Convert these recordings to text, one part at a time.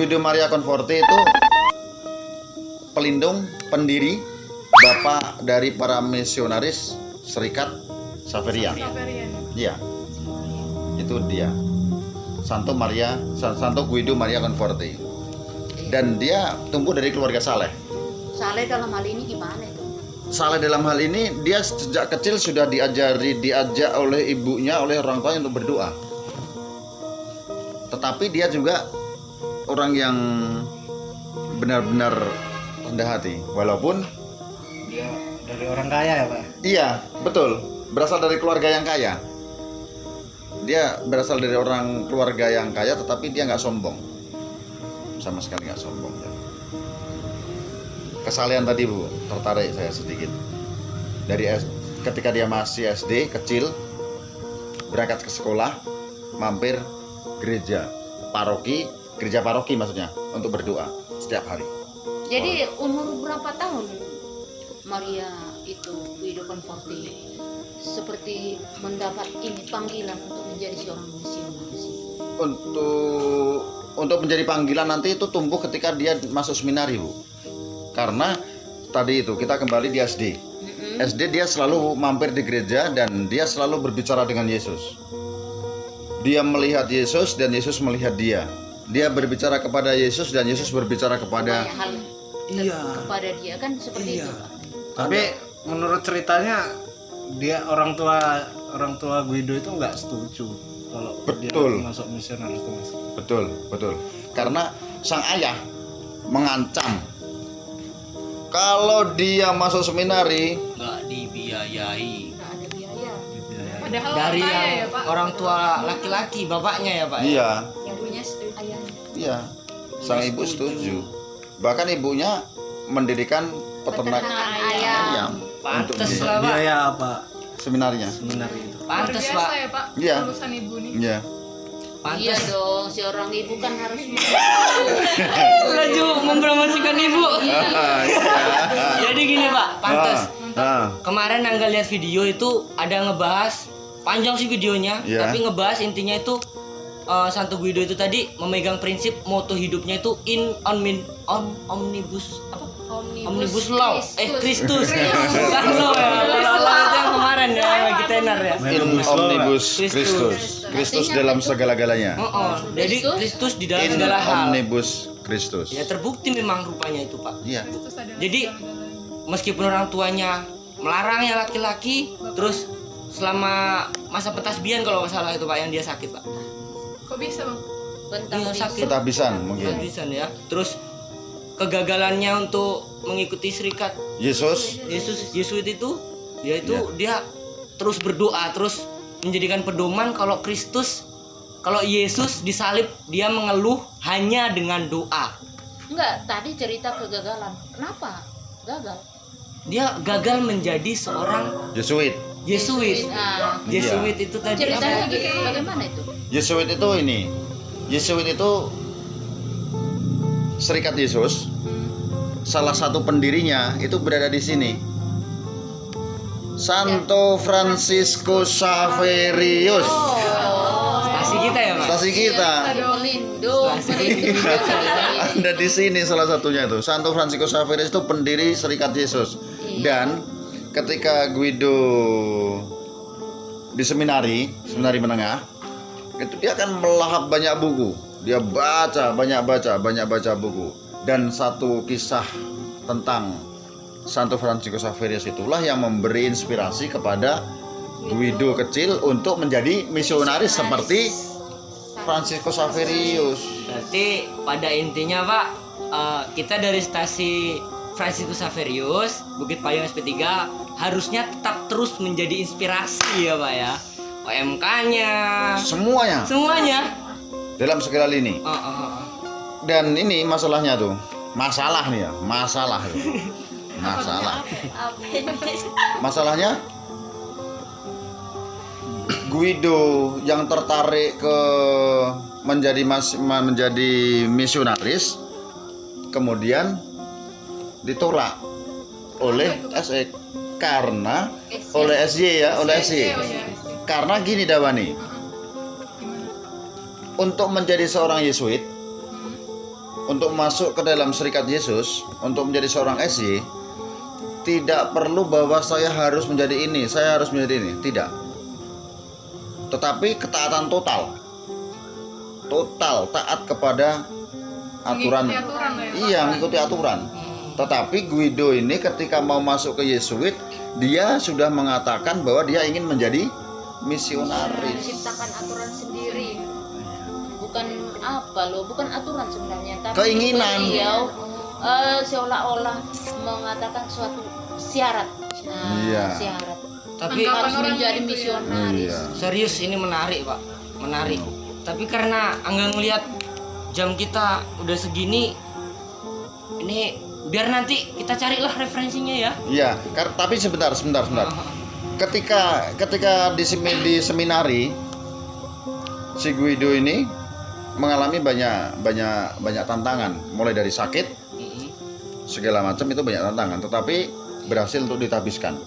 Guido Maria Conforti itu pelindung, pendiri, bapak dari para misionaris Serikat Xaverian. Iya, itu dia. Santo Guido Maria Conforti. Dan dia tumbuh dari keluarga saleh. Saleh dalam hal ini gimana itu? Saleh dalam hal ini dia sejak kecil sudah diajak oleh ibunya, oleh orang tuanya untuk berdoa. Tetapi dia juga orang yang benar-benar rendah hati, walaupun Dia dari orang kaya ya Pak? iya, betul, berasal dari keluarga yang kaya. Dia berasal dari orang keluarga yang kaya, tetapi dia nggak sombong, sama sekali nggak sombong. Kesalehan tadi Bu, tertarik saya sedikit. Ketika dia masih SD kecil, berangkat ke sekolah, mampir gereja paroki maksudnya, untuk berdoa setiap hari. Jadi umur berapa tahun Maria itu Guido Conforti seperti mendapat ini panggilan untuk menjadi seorang misionaris? Untuk menjadi panggilan nanti itu tumbuh ketika dia masuk seminari Bu. Karena tadi itu kita kembali di SD. SD dia selalu mampir di gereja dan dia selalu berbicara dengan Yesus. Dia melihat Yesus dan Yesus melihat dia. Dia berbicara kepada Yesus dan Yesus berbicara kepada Banyak hal kepada dia kan seperti itu Pak. Tapi menurut ceritanya dia orang tua Guido itu nggak setuju kalau Betul. dia masuk misionaris itu Mas. Betul. Karena sang ayah mengancam kalau dia masuk seminari nggak dibiayai Nggak ada biaya. Padahal dari orang kaya yang ya, Pak. orang tua laki-laki bapaknya ya Pak. iya, Ibunya setuju. Ayahnya. iya, sang ibu setuju. Bahkan ibunya mendirikan peternakan ayam untuk Pantes di lah Pak. Biaya apa seminarinya. seminari itu? Luar Pantes biasa Pak. ya Pak, Iya. lulusan ibu nih. Iya. Iya Pantes. dong, seorang ibu kan harus Laju mempromosikan ibu. Jadi gini Pak, pantes. Kemarin Angga lihat video itu ada ngebahas panjang sih videonya, Iya. tapi ngebahas intinya itu Santo Guido itu tadi memegang prinsip moto hidupnya itu omnibus apa? Omnibus law. Kristus. Bukan law ya. Kalau law itu yang kemarin ya lagi tenar ya. Omnibus Kristus. Kristus dalam segala-galanya. Jadi Kristus di dalam segala hal. Omnibus Kristus. Ya terbukti memang rupanya itu Pak. Iya. Terus ada Jadi meskipun orang tuanya melarangnya laki-laki, terus selama masa pentasbihan kalau nggak salah itu Pak yang dia sakit Pak. kok bisa Bang? Iya, sakit. Petabisan mungkin. Petabisan ya. Terus kegagalannya untuk mengikuti serikat Yesus. Yesuit itu, dia terus berdoa, terus menjadikan pedoman kalau Yesus disalib dia mengeluh hanya dengan doa. Enggak, tadi cerita kegagalan. Kenapa? Gagal. Dia gagal menjadi seorang Yesuit. Yesuit. Nah, Yesuit itu tadi ceritanya apa? bagaimana itu? Yesuit itu ini. Yesuit itu Serikat Yesus. Salah satu pendirinya itu berada di sini. Santo Francisco Xaverius. Stasi kita ya Pak. Stasi kita. Pelindung. Ada di sini salah satunya itu. Santo Francisco Xaverius itu pendiri Serikat Yesus. Dan ketika Guido di seminari menengah, itu dia akan melahap banyak buku. Dia banyak baca buku. Dan satu kisah tentang Santo Francisco Xaverius itulah yang memberi inspirasi kepada Guido kecil untuk menjadi misionaris seperti Francisco Xaverius. Berarti pada intinya Pak, kita dari stasi Francisco Xaverius Bukit Payung SP3 harusnya tetap terus menjadi inspirasi ya Pak ya. OMK-nya, semuanya Dalam segala lini. Dan ini masalahnya tuh. Masalah nih ya, masalah. Masalahnya Guido yang tertarik ke menjadi misionaris kemudian ditolak oleh SE karena oleh SY ya, oleh SY. Karena gini Dawani. Untuk menjadi seorang Yesuit untuk masuk ke dalam Serikat Yesus, untuk menjadi seorang SY, tidak perlu bahwa saya harus menjadi ini, saya harus menjadi ini, tidak. Tetapi ketaatan total taat kepada aturan. Mengikuti aturan ya, Pak? Iya, mengikuti aturan. Tetapi Guido ini ketika mau masuk ke Yesuit, dia sudah mengatakan bahwa dia ingin menjadi misionaris. Menciptakan aturan sendiri. Bukan bukan aturan sebenarnya, tapi Keinginan. beliau seolah-olah mengatakan suatu syarat. Nah, Iya. syarat. Tapi Anggapan Harus orang menjadi gitu ya. misionaris. Iya. serius ini menarik Pak, menarik. Tapi karena Angga ngelihat jam kita udah segini, ini biar nanti kita carilah referensinya ya. Iya, tapi sebentar. Ketika di seminari, si Guido ini mengalami banyak tantangan, mulai dari sakit segala macam, itu banyak tantangan, tetapi berhasil untuk ditabiskan.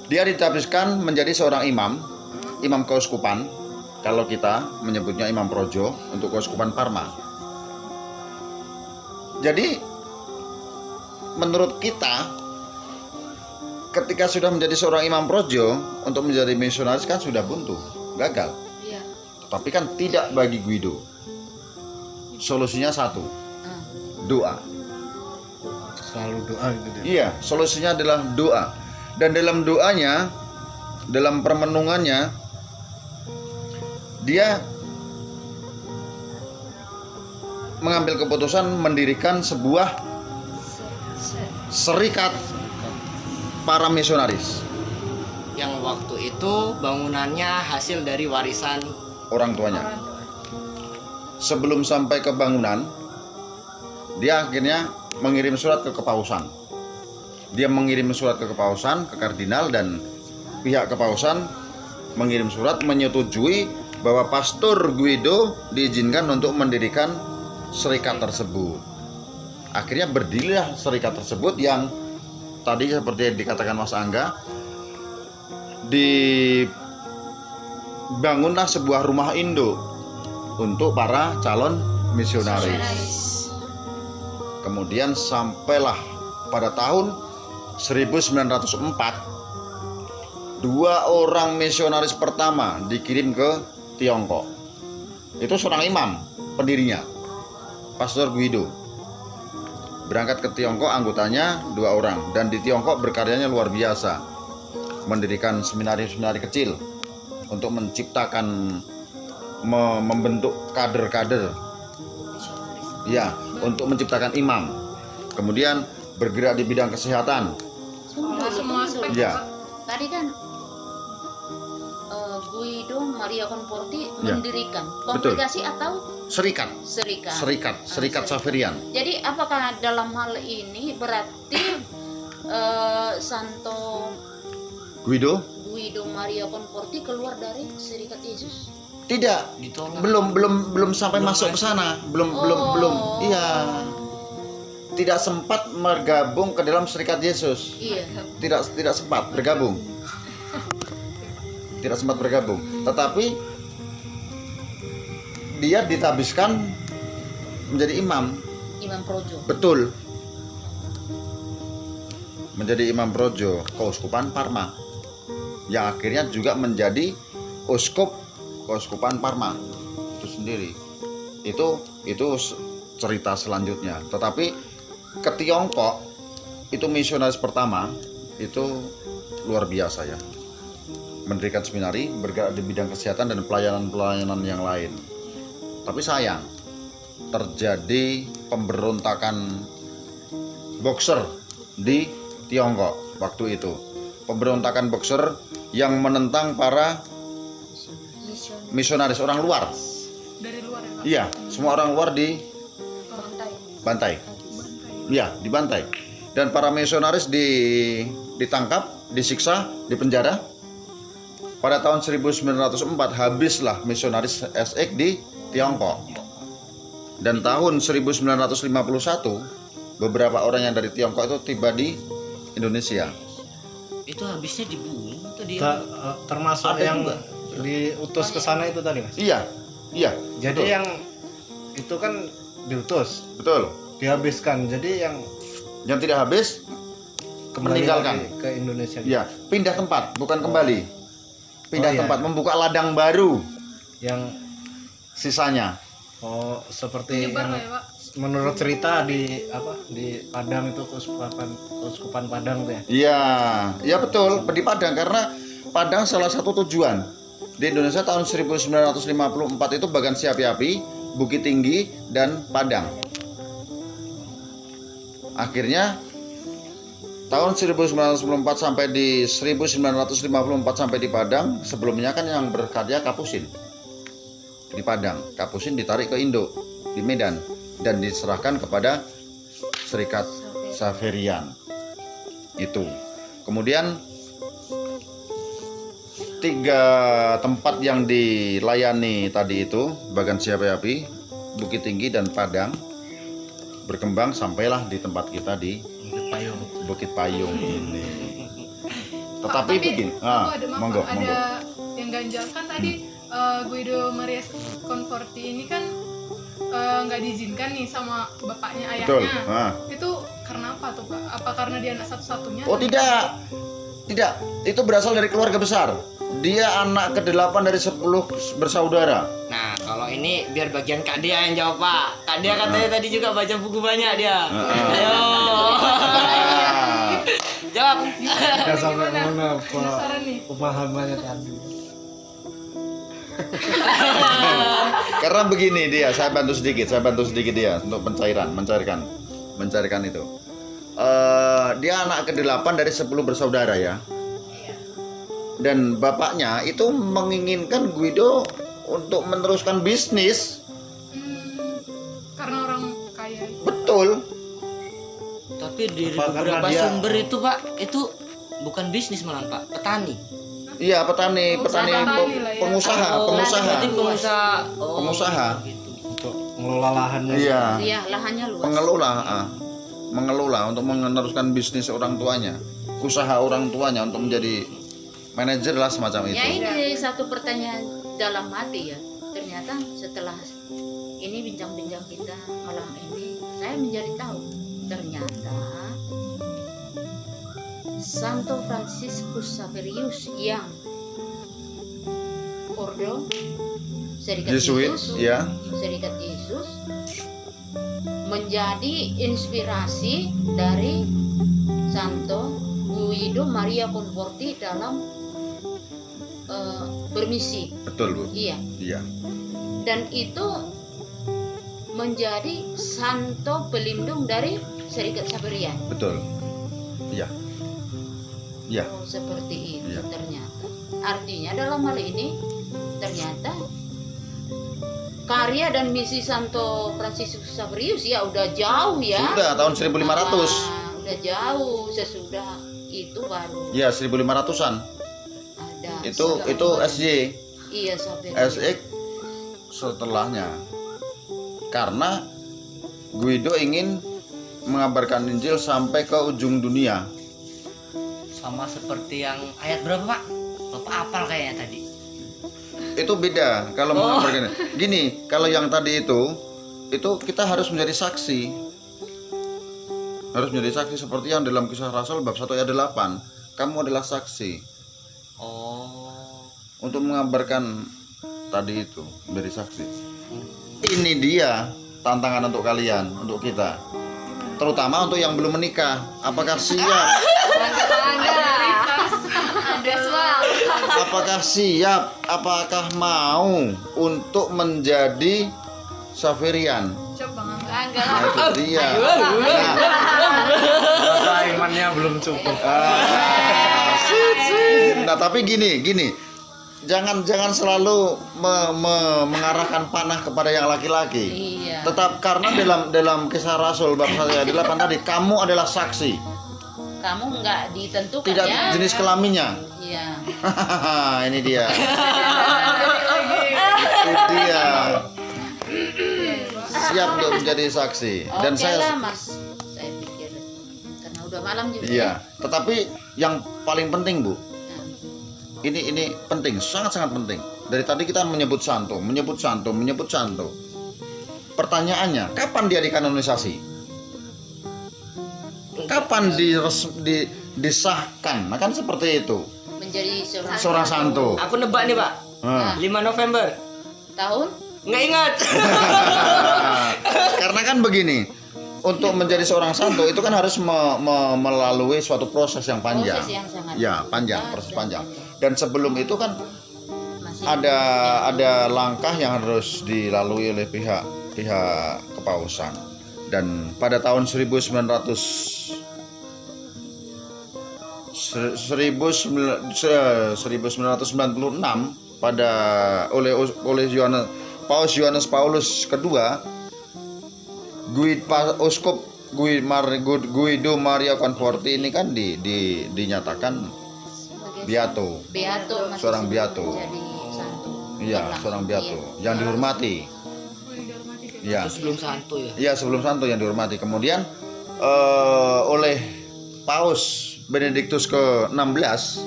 Dia ditabiskan menjadi seorang imam keuskupan, kalau kita menyebutnya imam projo untuk keuskupan Parma. Jadi menurut kita, ketika sudah menjadi seorang imam projo, untuk menjadi misionaris kan sudah buntu, gagal. Iya. Tapi kan tidak bagi Guido. Solusinya satu, Ah. doa. Selalu doa gitu dia. Iya, solusinya adalah doa. Dan dalam doanya, dalam permenungannya, dia mengambil keputusan mendirikan sebuah serikat para misionaris, Yang waktu itu bangunannya hasil dari warisan. orang tuanya. Sebelum sampai ke bangunan, dia akhirnya mengirim surat ke kepausan. Dia mengirim surat ke kepausan, ke kardinal, dan pihak kepausan mengirim surat menyetujui bahwa Pastor Guido diizinkan untuk mendirikan serikat tersebut. Akhirnya berdirilah serikat tersebut yang tadi seperti yang dikatakan Mas Angga, dibangunlah sebuah rumah induk untuk para calon misionaris. Kemudian sampailah pada tahun 1904, 2 orang misionaris pertama dikirim ke Tiongkok. Itu seorang imam pendirinya, Pastor Guido. Berangkat ke Tiongkok, anggotanya 2 orang, dan di Tiongkok berkaryanya luar biasa, mendirikan seminari-seminari kecil untuk menciptakan, membentuk kader-kader, ya, untuk menciptakan imam. Kemudian bergerak di bidang kesehatan. Semua aspek. Ya. Tadi kan Guido Maria Conforti Ya. mendirikan Betul. kongregasi atau Serikat serikat. Xaverian. Jadi apakah dalam hal ini berarti Santo Guido? Guido Maria Conforti keluar dari Serikat Yesus? Tidak, Ditolak. belum sampai Belum masuk ke masuk. sana, belum. Oh. Iya. Tidak sempat bergabung ke dalam Serikat Yesus. Iya. Tidak sempat bergabung. Tidak sempat bergabung. Tetapi dia ditabiskan menjadi imam. Imam Projo. Betul. Menjadi imam projo keuskupan Parma, yang akhirnya juga menjadi uskup keuskupan Parma itu sendiri. Itu cerita selanjutnya. Tetapi ke Tiongkok itu misionaris pertama itu luar biasa ya. Mendirikan seminari, bergerak di bidang kesehatan dan pelayanan-pelayanan yang lain. Tapi sayang, terjadi pemberontakan Boxer di Tiongkok waktu itu. Pemberontakan Boxer yang menentang para misionaris orang luar. Dari luar ya, Pak? Iya, semua orang luar Bantai. dibantai. Iya, dibantai. Dan para misionaris ditangkap, disiksa, dipenjara. Pada tahun 1904 habislah misionaris SX di Tiongkok. Dan tahun 1951 beberapa orang yang dari Tiongkok itu tiba di Indonesia. Itu habisnya dibunuh atau dia? Termasuk Ada yang juga. diutus ke sana itu tadi, Mas. Iya, Jadi betul. yang itu kan diutus, Betul. dihabiskan. Jadi Yang tidak habis kembali meninggalkan. lagi ke Indonesia. Ya, pindah tempat, bukan kembali. Pindah Oh, iya. tempat, membuka ladang baru Yang sisanya. seperti Menyebar yang lah ya Pak. menurut cerita di Padang itu Keuskupan Padang tuh ya. Iya, ya betul, di Padang, karena Padang salah satu tujuan di Indonesia tahun 1954 itu Bagan Siapi-api, Bukit Tinggi, dan Padang. Akhirnya tahun 1994 sampai di 1954 sampai di Padang. Sebelumnya kan yang berkarya Kapusin di Padang. Kapusin ditarik ke Indo di Medan dan diserahkan kepada Serikat Xaverian itu. Kemudian 3 tempat yang dilayani tadi itu, Bagan Siapi-api, Bukit Tinggi, dan Padang, berkembang sampailah di tempat kita di Bukit Payung ini. Tetapi Pak, begini, aku ada maaf, monggo, Pak. monggo. Ada yang ganjal kan tadi Guido Maria Conforti ini kan nggak diizinkan nih sama bapaknya Betul. ayahnya. Ah. Itu karena apa tuh Pak? Apa karena dia anak satu-satunya? Oh tidak, tidak. Itu berasal dari keluarga besar. Dia anak ke-8 dari 10 bersaudara. Nah, kalau ini biar bagian Kak Dia yang jawab, Pak. Kak Dia katanya tadi juga baca buku banyak dia. Ayo. Jawab. Ya sampai mana Penasaran nih. pemahamannya tadi. Karena begini dia, saya bantu sedikit dia untuk mencairkan itu. Dia anak ke-8 dari 10 bersaudara ya. Dan bapaknya itu menginginkan Guido untuk meneruskan bisnis. Karena orang kaya. Betul. Tapi di Apa karena beberapa dia- sumber itu, Pak, itu bukan bisnis malah, Pak, petani. Iya, petani Petani lah ya. pengusaha. Berarti pengusaha. Oh, Pengusaha. gitu. Untuk mengelola lahannya. Iya, Iya, lahannya luas. mengelola untuk meneruskan bisnis orang tuanya, usaha orang tuanya untuk menjadi manajer lah semacam Ya itu. ini satu pertanyaan dalam hati ya. Ternyata setelah ini bincang-bincang kita malam ini, saya menjadi tahu ternyata Santo Franciscus Xaverius yang Ordo Serikat Jesuit, Yesus, ya. Serikat Yesus menjadi inspirasi dari Santo Guido Maria Conforti dalam bermisi. Betul, Bu. Iya. Iya. Dan itu menjadi santo pelindung dari Serikat Xaverian. Betul. Iya. Iya. Oh, seperti itu Iya. ternyata. Artinya dalam hal ini ternyata karya dan misi Santo Franciscus Xaverius ya udah jauh ya. Sudah tahun 1500. Udah jauh, sesudah itu baru Ya, 1500-an. ada. Itu SJ. Iya, Xaverius. SX setelahnya. Karena Guido ingin mengabarkan Injil sampai ke ujung dunia. Sama seperti yang ayat berapa, Pak? Bapak apal kayaknya tadi. Itu beda kalau mengabarkan. Gini, kalau yang tadi itu kita harus menjadi saksi. Harus menjadi saksi seperti yang dalam Kisah Rasul bab 1 ayat 8. Kamu adalah saksi Oh. untuk mengabarkan tadi itu, menjadi saksi. Ini dia tantangan untuk kalian, untuk kita. Terutama untuk yang belum menikah. Apakah siap? Apakah siap? Apakah mau untuk menjadi Xaverian? Coba Bang. Nah, itu dia. Rasa imannya belum cukup. Nah, tapi gini. Jangan selalu mengarahkan panah kepada yang laki-laki. Iya. Tetap karena dalam Kisah Rasul bab 1 ayat 8 tadi, kamu adalah saksi. Kamu nggak ditentukan Tidak ya. jenis kelaminnya. Iya. Ini dia. Itu dia. Siap untuk menjadi saksi. Dan Oke saya lah, Mas. Saya pikir karena udah malam juga. iya, tetapi yang paling penting, Bu. Nah, Ini penting, sangat-sangat penting. Dari tadi kita menyebut santo. pertanyaannya, kapan dia dikanonisasi? Kapan disahkan? Nah kan seperti itu. Menjadi Seorang santo. Aku nebak nih Pak. Nah. 5 November. tahun Nggak ingat. Karena kan begini, untuk menjadi seorang santo itu kan harus melalui suatu proses yang panjang. proses yang sangat Ya, panjang, proses panjang. Dan sebelum itu kan masih ada langkah yang harus dilalui oleh pihak kepausan. Dan pada tahun 1996 pada oleh Paus Yohanes Paulus kedua, Uskup Guido Maria Conforti ini kan dinyatakan sebagai beato. masih Seorang beato. Jadi santo. Iya, seorang beato yang dihormati. Iya. Itu sebelum santo ya. Iya, sebelum santo yang dihormati. Kemudian oleh Paus Benediktus ke-16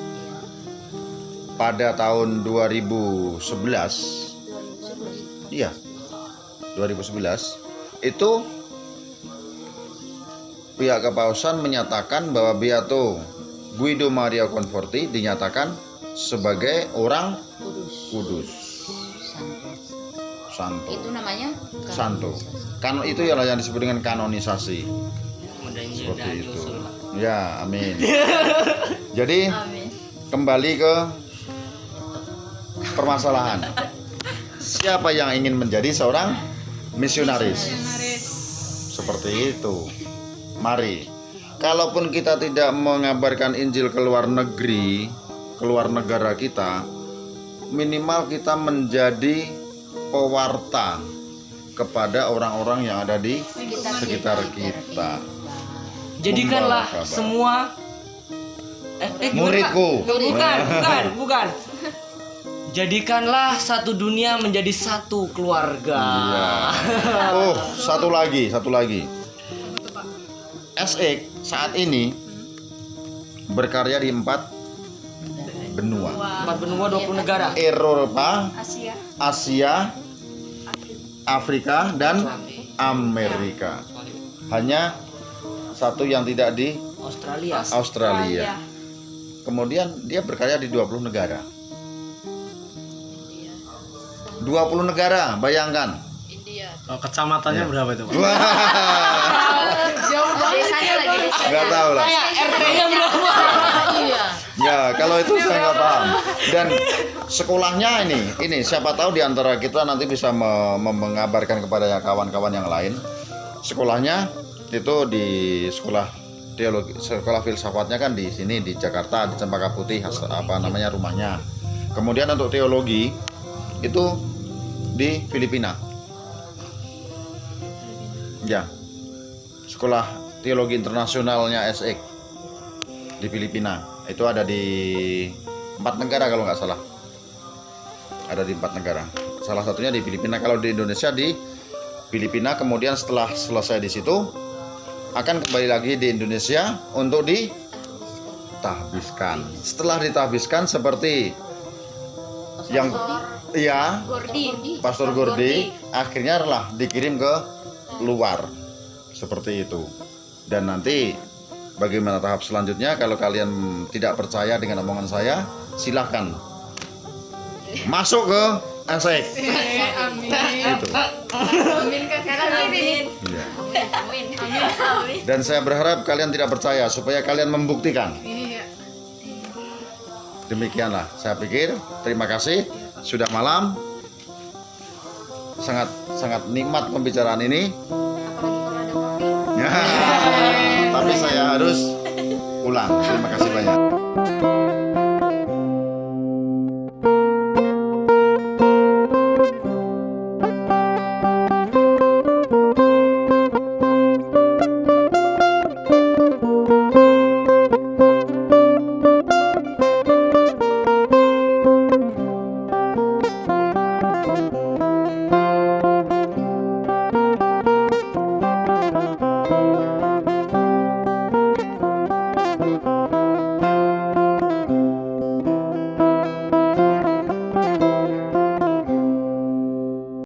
pada tahun 2011, iya, 2011 itu pihak kepausan menyatakan bahwa Beato Guido Maria Conforti dinyatakan sebagai orang kudus, santo. Itu namanya Santo. Kan itu yang disebut dengan kanonisasi. Kemudian Seperti jadi itu. nyusul, Pak. Ya, amin. Jadi kembali ke permasalahan. Siapa yang ingin menjadi seorang misionaris? Seperti itu. Mari. Kalaupun kita tidak mengabarkan Injil ke luar negeri, keluar negara kita, minimal kita menjadi pewarta kepada orang-orang yang ada di sekitar kita. Jadikanlah Membawa kabar. semua gimana, Muridku. Pak? Bukan. Jadikanlah satu dunia menjadi satu keluarga. Iya. Oh, satu lagi. SX saat ini berkarya di 4 benua. 4 benua 20 negara. Eropa, Asia, Afrika, dan Amerika. Hanya satu yang tidak di Australia. Kemudian dia berkarya di 20 negara. 20 negara, bayangkan. Oh, kecamatannya berapa itu Pak? Wah, jauh banget lagi. nggak tahu lah. RT-nya berapa? Iya. Ya, kalau itu saya nggak paham. Dan sekolahnya ini siapa tahu di antara kita nanti bisa mengabarkan kepada kawan-kawan yang lain. Sekolahnya itu di sekolah teologi, sekolah filsafatnya kan di sini di Jakarta, di Cempaka Putih, rumahnya. Kemudian untuk teologi itu di Filipina. Ya. Sekolah Teologi Internasionalnya SX di Filipina. Itu ada di 4 negara kalau nggak salah. Ada di 4 negara. Salah satunya di Filipina. Kalau di Indonesia di Filipina, kemudian setelah selesai di situ akan kembali lagi di Indonesia untuk ditahbiskan. Setelah ditahbiskan seperti yang Pastor Gordi akhirnya lah dikirim ke luar seperti itu. Dan nanti bagaimana tahap selanjutnya, kalau kalian tidak percaya dengan omongan saya, silahkan masuk ke SX. Amin. Itu. Amin Kak. Amin. Iya. Amin. Dan saya berharap kalian tidak percaya supaya kalian membuktikan. Iya. Demikianlah saya pikir. Terima kasih. Sudah malam. Sangat nikmat pembicaraan ini. Ya, tapi saya harus pulang. Terima kasih banyak.